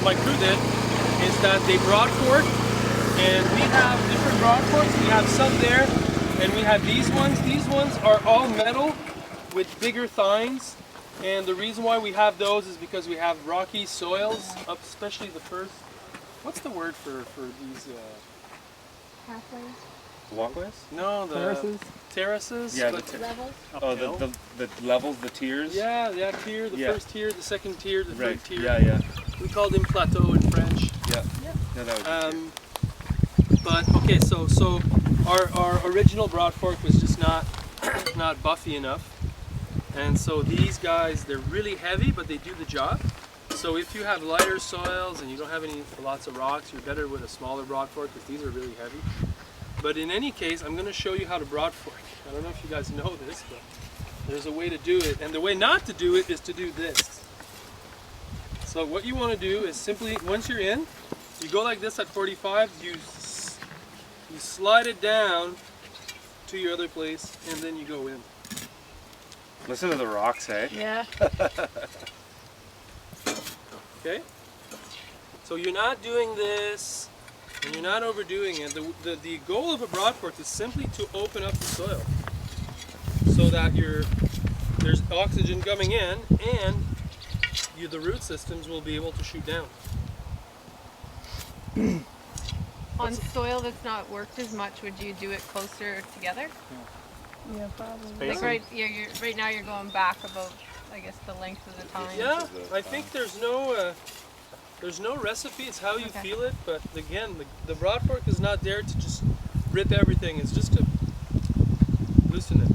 my crew did is that they broad fork, and we have different broad forks. We have some there, and we have these ones. These ones are all metal with bigger tines, and the reason why we have those is because we have rocky soils, up especially the first. What's the word for these? Pathways? Walkways? No, the terraces. Yeah, but Levels? Oh, the levels, the tiers? Yeah, tier, the first tier, the second tier, the third tier. Yeah. We call them plateau in French. Yeah. No, that would But okay, so our original broad fork was just not buffy enough, and so these guys, they're really heavy, but they do the job. So if you have lighter soils and you don't have lots of rocks, you're better with a smaller broad fork because these are really heavy. But in any case, I'm going to show you how to broad fork. I don't know if you guys know this, but there's a way to do it, and the way not to do it is to do this. So what you want to do is simply, once you're in, you go like this at 45, you slide it down to your other place, and then you go in. Listen to the rocks, hey? Yeah. Okay? So you're not doing this, and you're not overdoing it. The goal of a broad fork is simply to open up the soil so that there's oxygen coming in, and the root systems will be able to shoot down. On soil that's not worked as much, would you do it closer together? Yeah, probably. Like right now you're going back about, I guess, the length of the time. Yeah, I think there's no recipe. It's how you feel it. But again, the broad fork is not there to just rip everything. It's just to loosen it.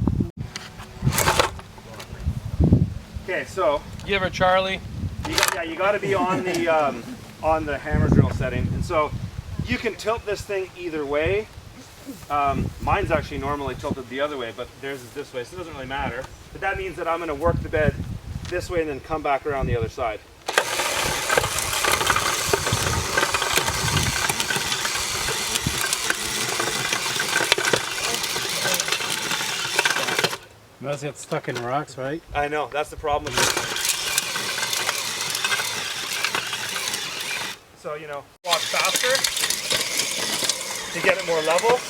Okay, so You ever, Charlie? you got to be on the hammer drill setting, and so you can tilt this thing either way. Mine's actually normally tilted the other way, but theirs is this way, so it doesn't really matter. But that means that I'm going to work the bed this way and then come back around the other side. Must get stuck in rocks, right? I know, that's the problem with it. So, walk faster to get it more level,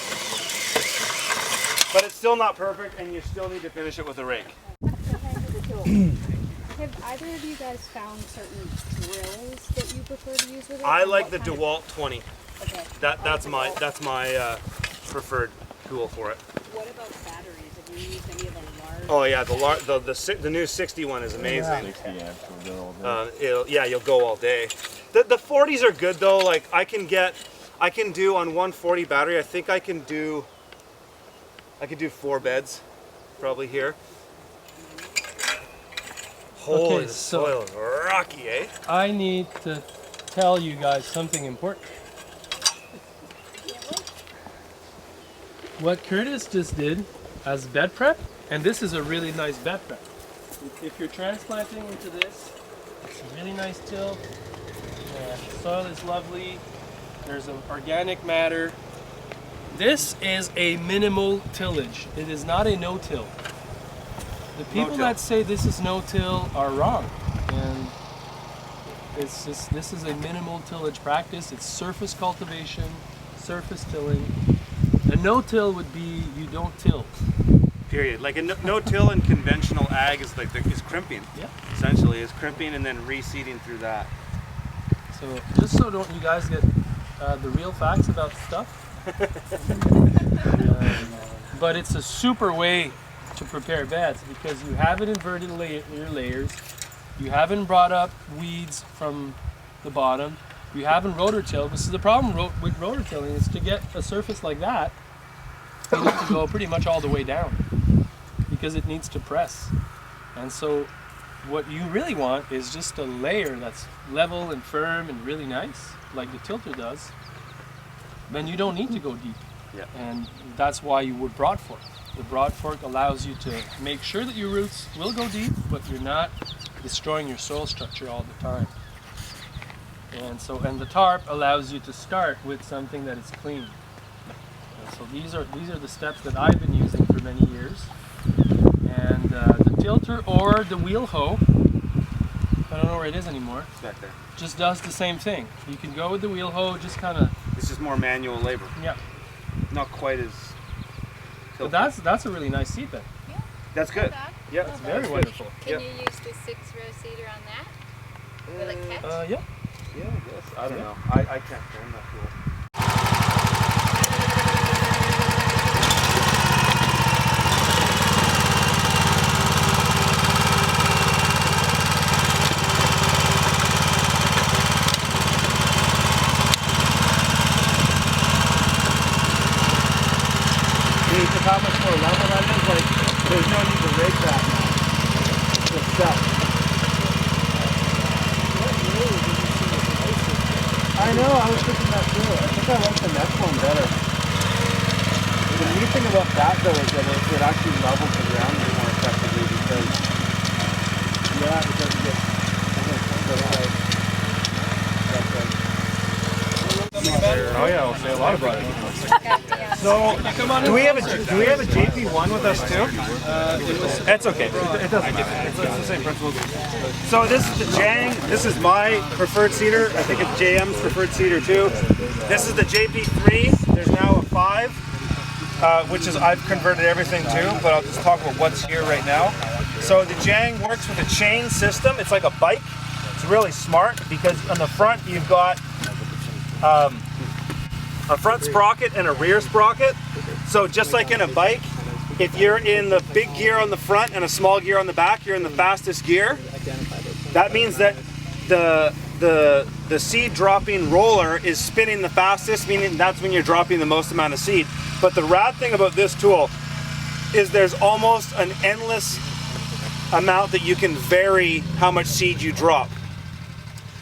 but it's still not perfect, and you still need to finish it with a rake. Have either of you guys found certain drills that you prefer to use with it? I like the DeWalt 20. Okay. That's my preferred tool for it. What about batteries? Have you used any of the large? Oh yeah, the new 60 one is amazing. 60 amps will go all day. You'll go all day. The 40s are good though. Like I can do on 140 battery. I think I can do 4 beds, probably here. Holy, the soil is rocky, eh? I need to tell you guys something important. What Curtis just did as bed prep, and this is a really nice bed prep. If you're transplanting into this, it's a really nice till. The soil is lovely. There's an organic matter. This is a minimal tillage. It is not a no-till. The people that say this is no-till are wrong. And this is a minimal tillage practice. It's surface cultivation, surface tilling. A no-till would be you don't till. Period. Like a no-till in conventional ag is is crimping. Yeah. Essentially, is crimping and then reseeding through that. So just so don't you guys get the real facts about stuff. But it's a super way to prepare beds because you haven't inverted your layers, you haven't brought up weeds from the bottom, you haven't rotor-tilled. This is the problem with rotor-tilling is to get a surface like that, you need to go pretty much all the way down because it needs to press. And so what you really want is just a layer that's level and firm and really nice, like the tilter does. Then you don't need to go deep. Yeah. And that's why you would broad fork. The broad fork allows you to make sure that your roots will go deep, but you're not destroying your soil structure all the time. And the tarp allows you to start with something that is clean. And so these are the steps that I've been using for many years. And the tilter or the wheel hoe, don't know where it is anymore. It's back there. Just does the same thing. You can go with the wheel hoe, just kind of. It's just more manual labor. Yeah. Not quite as. But that's a really nice seed bed. Yeah. That's good. Yeah. It's very wonderful. Can you use the 6-row seeder on that? Will it catch? Yeah. Yeah, I guess. I don't know. I can't turn that tool. How much more level that is? Like, there's no need to rig that now. It's just set. I know, I was thinking that too. I think I like the next one better. The neat thing about that though is that it actually levels the ground more effectively because, yeah, it doesn't get, oh yeah, I'll say a lot about it. So, do we have a JP1 with us too? That's okay. It doesn't matter. It's the same principle. So this is the Jang. This is my preferred seeder. I think it's JM's preferred seeder too. This is the JP3. There's now a 5, which is I've converted everything to, but I'll just talk about what's here right now. So the Jang works with a chain system. It's like a bike. It's really smart because on the front you've got a front sprocket and a rear sprocket. So just like in a bike, if you're in the big gear on the front and a small gear on the back, you're in the fastest gear. That means that the seed dropping roller is spinning the fastest, meaning that's when you're dropping the most amount of seed. But the rad thing about this tool is there's almost an endless amount that you can vary how much seed you drop.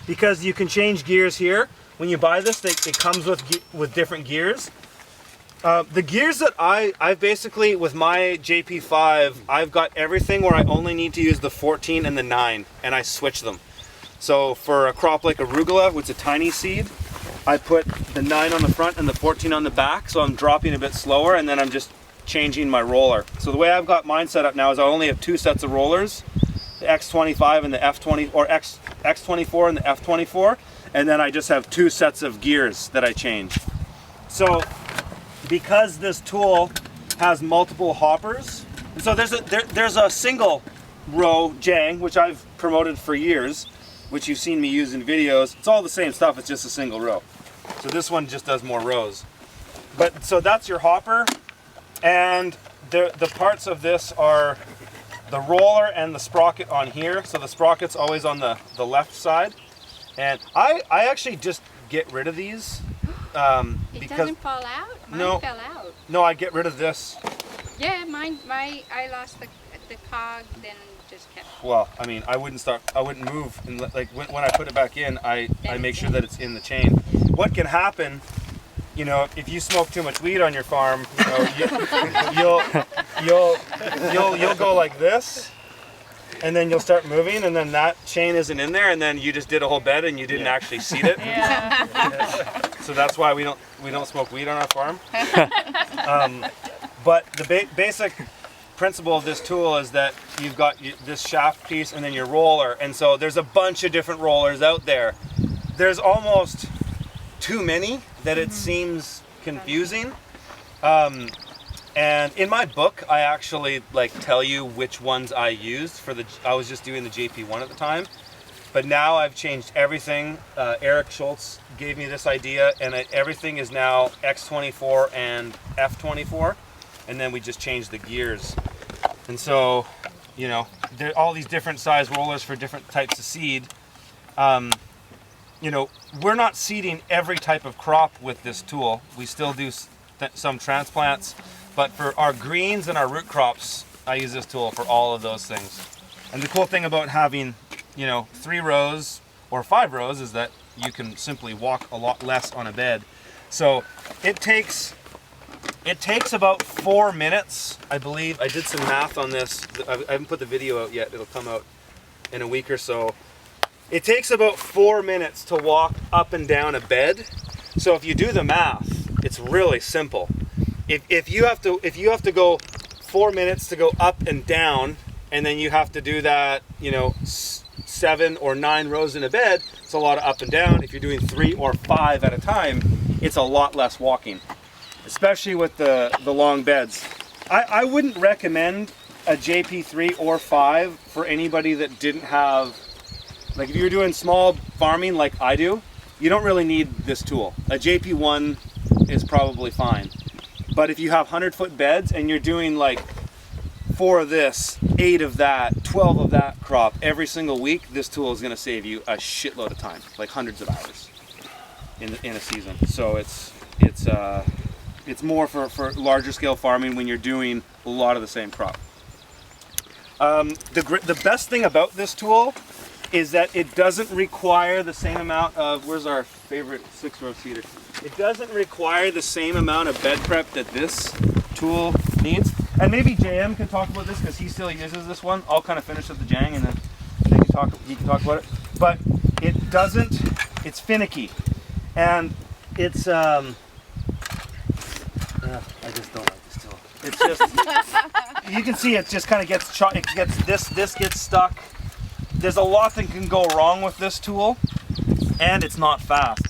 Because you can change gears here. When you buy this, it comes with different gears. The gears that I've basically, with my JP5, I've got everything where I only need to use the 14 and the 9, and I switch them. So for a crop like arugula, which is a tiny seed, I put the 9 on the front and the 14 on the back, so I'm dropping a bit slower, and then I'm just changing my roller. So the way I've got mine set up now is I only have 2 sets of rollers, the X25 and the F20, or X24 and the F24. And then I just have 2 sets of gears that I change. So because this tool has multiple hoppers, and so there's a single row Jang, which I've promoted for years, which you've seen me use in videos. It's all the same stuff, it's just a single row. So this one just does more rows. But so that's your hopper, and the parts of this are the roller and the sprocket on here. So the sprocket's always on the left side. And I actually just get rid of these. It doesn't fall out? Mine fell out. No, I get rid of this. Yeah, I lost the cog, then just kept. Well, I mean, I wouldn't move. And like when I put it back in, I make sure that it's in the chain. What can happen, you know, if you smoke too much weed on your farm, you know, you'll go like this. And then you'll start moving, and then that chain isn't in there, and then you just did a whole bed and you didn't actually seed it. Yeah. So that's why we don't smoke weed on our farm. But the basic principle of this tool is that you've got this shaft piece and then your roller, and so there's a bunch of different rollers out there. There's almost too many that it seems confusing. And in my book, I actually tell you which ones I used I was just doing the JP1 at the time. But now I've changed everything. Eric Schultz gave me this idea, and everything is now X24 and F24. And then we just changed the gears. And so, you know, there are all these different size rollers for different types of seed. You know, we're not seeding every type of crop with this tool. We still do some transplants. But for our greens and our root crops, I use this tool for all of those things. And the cool thing about having, you know, 3 rows or 5 rows is that you can simply walk a lot less on a bed. So it takes about 4 minutes, I believe. I did some math on this. I haven't put the video out yet. It'll come out in a week or so. It takes about 4 minutes to walk up and down a bed. So if you do the math, it's really simple. If you have to go 4 minutes to go up and down, and then you have to do that, you know, 7 or 9 rows in a bed, it's a lot of up and down. If you're doing 3 or 5 at a time, it's a lot less walking, especially with the long beds. I wouldn't recommend a JP3 or 5 for anybody that didn't have, like if you're doing small farming like I do, you don't really need this tool. A JP1 is probably fine. But if you have 100-foot beds and you're doing like 4 of this, 8 of that, 12 of that crop every single week, this tool is gonna save you a shitload of time, like hundreds of hours in a season. So it's more for larger scale farming when you're doing a lot of the same crop. The best thing about this tool is that it doesn't require the same amount of, where's our favorite 6-row seeder? It doesn't require the same amount of bed prep that this tool needs. And maybe JM can talk about this because he still uses this one. I'll kind of finish with the Jang and then he can talk about it. But it doesn't, it's finicky. And it's, I just don't like this tool. It's just, you can see it just kind of gets, this gets stuck. There's a lot that can go wrong with this tool, and it's not fast.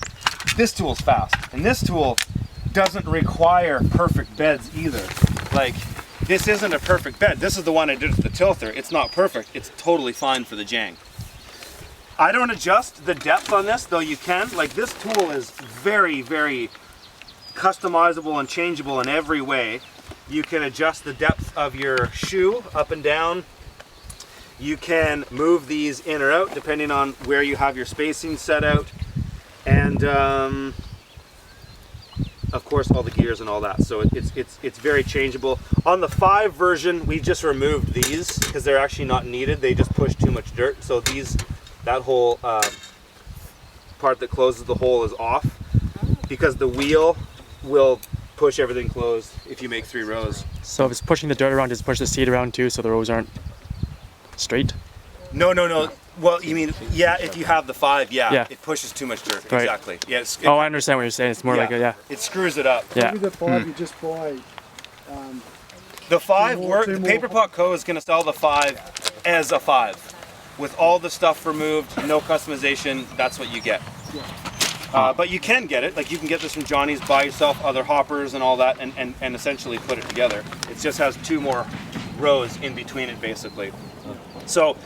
This tool's fast, and this tool doesn't require perfect beds either. Like, this isn't a perfect bed. This is the one I did with the tilther. It's not perfect. It's totally fine for the Jang. I don't adjust the depth on this, though you can. Like, this tool is very, very customizable and changeable in every way. You can adjust the depth of your shoe up and down. You can move these in or out depending on where you have your spacing set out. And of course all the gears and all that. So it's very changeable. On the 5 version, we just removed these because they're actually not needed. They just push too much dirt. So that whole part that closes the hole is off because the wheel will push everything closed if you make 3 rows. So if it's pushing the dirt around, does it push the seed around too so the rows aren't straight? No. Well, you mean, yeah, if you have the 5, Yeah. it pushes too much dirt. Right. Exactly. Yeah. Oh, I understand what you're saying. It's more like a, yeah. It screws it up. Yeah. Maybe the 5 you just buy. The 5, Two more. Paper Pot Co. is going to sell the 5 as a 5. With all the stuff removed, no customization, that's what you get. But you can get it, like you can get this from Johnny's, buy yourself other hoppers and all that, and essentially put it together. It just has 2 more rows in between it, basically. So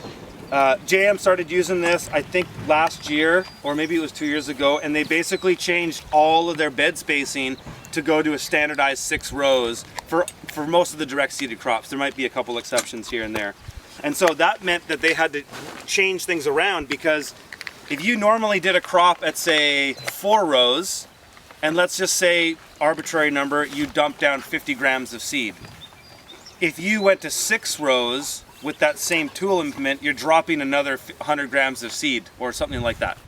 JM started using this, I think last year, or maybe it was 2 years ago, and they basically changed all of their bed spacing to go to a standardized 6 rows for most of the direct seeded crops. There might be a couple exceptions here and there. And so that meant that they had to change things around, because if you normally did a crop at, say, 4 rows, and let's just say, arbitrary number, you dump down 50 grams of seed. If you went to 6 rows with that same tool implement, you're dropping another 100 grams of seed or something like that.